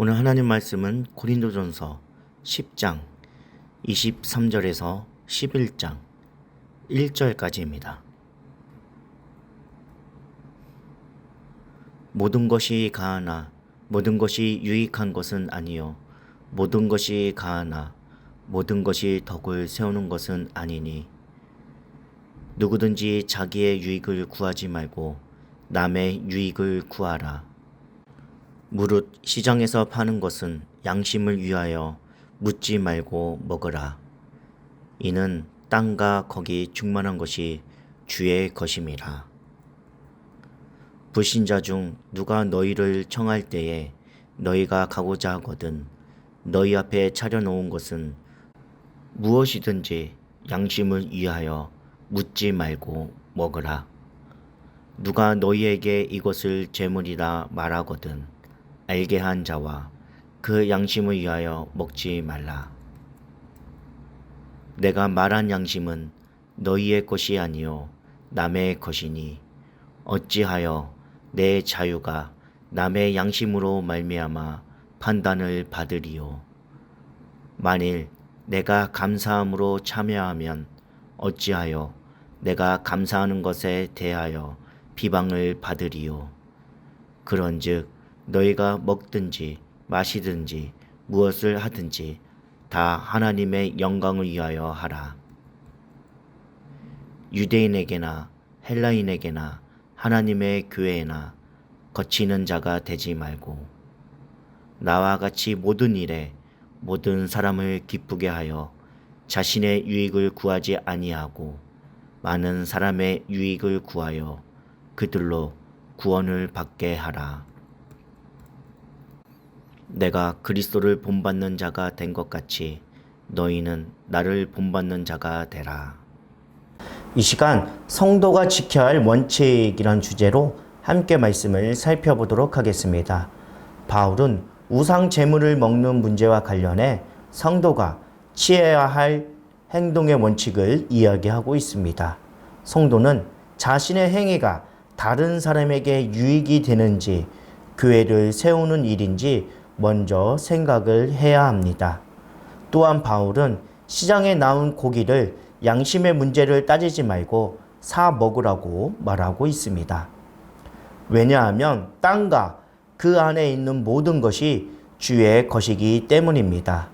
오늘 하나님 말씀은 고린도전서 10장 23절에서 11장 1절까지입니다. 모든 것이 가하나 모든 것이 유익한 것은 아니요 모든 것이 가하나 모든 것이 덕을 세우는 것은 아니니 누구든지 자기의 유익을 구하지 말고 남의 유익을 구하라. 무릇 시장에서 파는 것은 양심을 위하여 묻지 말고 먹으라. 이는 땅과 거기 충만한 것이 주의 것임이라. 불신자 중 누가 너희를 청할 때에 너희가 가고자 하거든 너희 앞에 차려놓은 것은 무엇이든지 양심을 위하여 묻지 말고 먹으라. 누가 너희에게 이것을 재물이라 말하거든 알게 한 자와 그 양심을 위하여 먹지 말라. 내가 말한 양심은 너희의 것이 아니요 남의 것이니 어찌하여 내 자유가 남의 양심으로 말미암아 판단을 받으리요. 만일 내가 감사함으로 참여하면 어찌하여 내가 감사하는 것에 대하여 비방을 받으리요. 그런즉 너희가 먹든지 마시든지 무엇을 하든지 다 하나님의 영광을 위하여 하라. 유대인에게나 헬라인에게나 하나님의 교회에나 거치는 자가 되지 말고 나와 같이 모든 일에 모든 사람을 기쁘게 하여 자신의 유익을 구하지 아니하고 많은 사람의 유익을 구하여 그들로 구원을 받게 하라. 내가 그리스도를 본받는 자가 된 것 같이 너희는 나를 본받는 자가 되라. 이 시간 성도가 지켜야 할 원칙이란 주제로 함께 말씀을 살펴보도록 하겠습니다. 바울은 우상 제물을 먹는 문제와 관련해 성도가 취해야 할 행동의 원칙을 이야기하고 있습니다. 성도는 자신의 행위가 다른 사람에게 유익이 되는지 교회를 세우는 일인지 먼저 생각을 해야 합니다. 또한 바울은 시장에 나온 고기를 양심의 문제를 따지지 말고 사 먹으라고 말하고 있습니다. 왜냐하면 땅과 그 안에 있는 모든 것이 주의 것이기 때문입니다.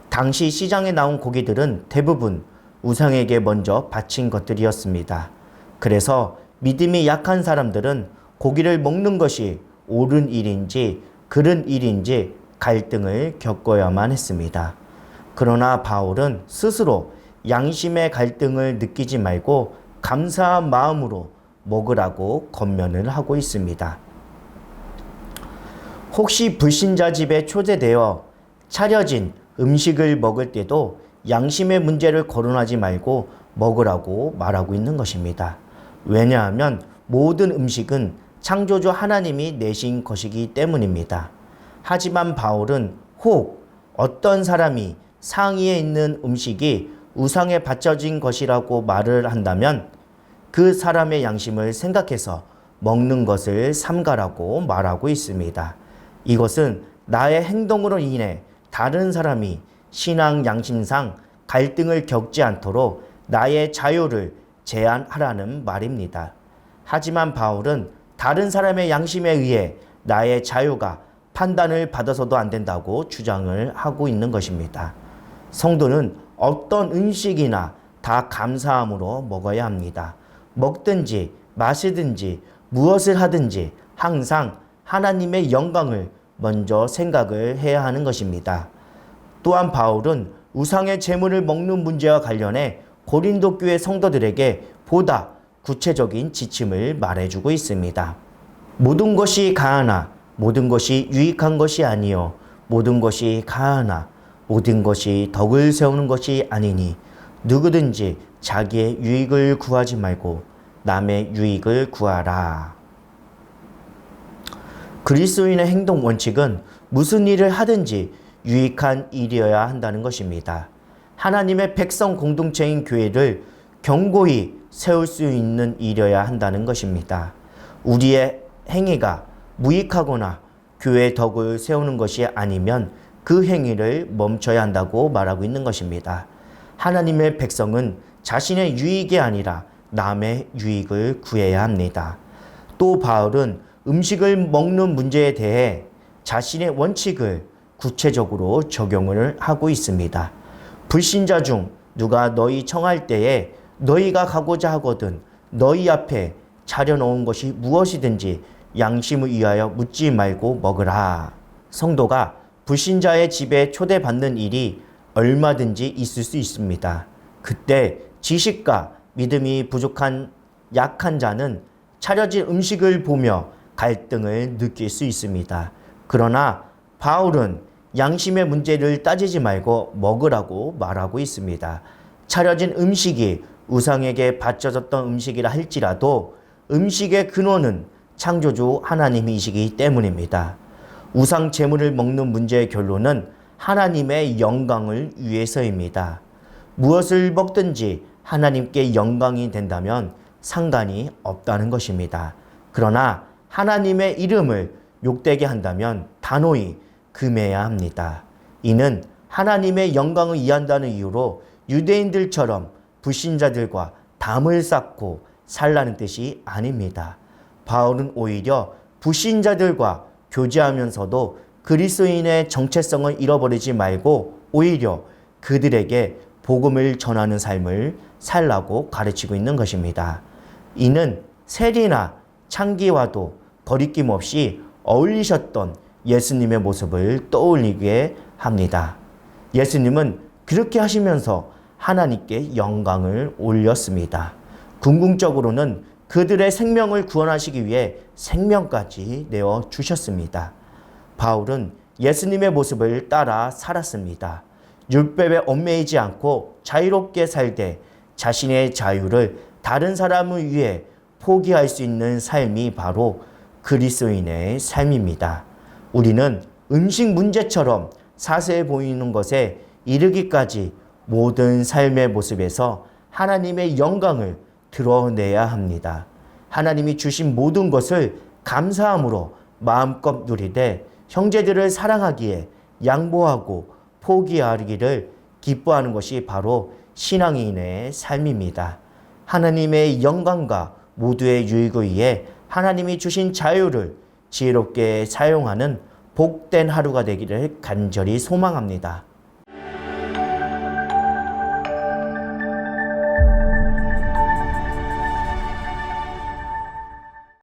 당시 시장에 나온 고기들은 대부분 우상에게 먼저 바친 것들이었습니다. 그래서 믿음이 약한 사람들은 고기를 먹는 것이 옳은 일인지 그른 일인지 갈등을 겪어야만 했습니다. 그러나 바울은 스스로 양심의 갈등을 느끼지 말고 감사한 마음으로 먹으라고 권면을 하고 있습니다. 혹시 불신자 집에 초대되어 차려진 음식을 먹을 때도 양심의 문제를 거론하지 말고 먹으라고 말하고 있는 것입니다. 왜냐하면 모든 음식은 창조주 하나님이 내신 것이기 때문입니다. 하지만 바울은 혹 어떤 사람이 상위에 있는 음식이 우상에 바쳐진 것이라고 말을 한다면 그 사람의 양심을 생각해서 먹는 것을 삼가라고 말하고 있습니다. 이것은 나의 행동으로 인해 다른 사람이 신앙 양심상 갈등을 겪지 않도록 나의 자유를 제한하라는 말입니다. 하지만 바울은 다른 사람의 양심에 의해 나의 자유가 판단을 받아서도 안 된다고 주장을 하고 있는 것입니다. 성도는 어떤 음식이나 다 감사함으로 먹어야 합니다. 먹든지 마시든지 무엇을 하든지 항상 하나님의 영광을 먼저 생각을 해야 하는 것입니다. 또한 바울은 우상의 제물을 먹는 문제와 관련해 고린도 교회 성도들에게 보다 구체적인 지침을 말해주고 있습니다. 모든 것이 가하나 모든 것이 유익한 것이 아니요 모든 것이 가하나 모든 것이 덕을 세우는 것이 아니니 누구든지 자기의 유익을 구하지 말고 남의 유익을 구하라. 그리스도인의 행동 원칙은 무슨 일을 하든지 유익한 일이어야 한다는 것입니다. 하나님의 백성 공동체인 교회를 견고히 세울 수 있는 일이어야 한다는 것입니다. 우리의 행위가 무익하거나 교회의 덕을 세우는 것이 아니면 그 행위를 멈춰야 한다고 말하고 있는 것입니다. 하나님의 백성은 자신의 유익이 아니라 남의 유익을 구해야 합니다. 또 바울은 음식을 먹는 문제에 대해 자신의 원칙을 구체적으로 적용을 하고 있습니다. 불신자 중 누가 너희 청할 때에 너희가 가고자 하거든 너희 앞에 차려놓은 것이 무엇이든지 양심을 위하여 묻지 말고 먹으라. 성도가 불신자의 집에 초대받는 일이 얼마든지 있을 수 있습니다. 그때 지식과 믿음이 부족한 약한 자는 차려진 음식을 보며 갈등을 느낄 수 있습니다. 그러나 바울은 양심의 문제를 따지지 말고 먹으라고 말하고 있습니다. 차려진 음식이 우상에게 바쳐졌던 음식이라 할지라도 음식의 근원은 창조주 하나님이시기 때문입니다. 우상 제물을 먹는 문제의 결론은 하나님의 영광을 위해서입니다. 무엇을 먹든지 하나님께 영광이 된다면 상관이 없다는 것입니다. 그러나 하나님의 이름을 욕되게 한다면 단호히 금해야 합니다. 이는 하나님의 영광을 이해한다는 이유로 유대인들처럼 불신자들과 담을 쌓고 살라는 뜻이 아닙니다. 바울은 오히려 불신자들과 교제하면서도 그리스도인의 정체성을 잃어버리지 말고 오히려 그들에게 복음을 전하는 삶을 살라고 가르치고 있는 것입니다. 이는 세리나 창기와도 거리낌 없이 어울리셨던 예수님의 모습을 떠올리게 합니다. 예수님은 그렇게 하시면서 하나님께 영광을 올렸습니다. 궁극적으로는 그들의 생명을 구원하시기 위해 생명까지 내어주셨습니다. 바울은 예수님의 모습을 따라 살았습니다. 율법에 얽매이지 않고 자유롭게 살되 자신의 자유를 다른 사람을 위해 포기할 수 있는 삶이 바로 그리스도인의 삶입니다. 우리는 음식 문제처럼 사소해 보이는 것에 이르기까지 모든 삶의 모습에서 하나님의 영광을 드러내야 합니다. 하나님이 주신 모든 것을 감사함으로 마음껏 누리되 형제들을 사랑하기에 양보하고 포기하기를 기뻐하는 것이 바로 신앙인의 삶입니다. 하나님의 영광과 모두의 유익을 위해 하나님이 주신 자유를 지혜롭게 사용하는 복된 하루가 되기를 간절히 소망합니다.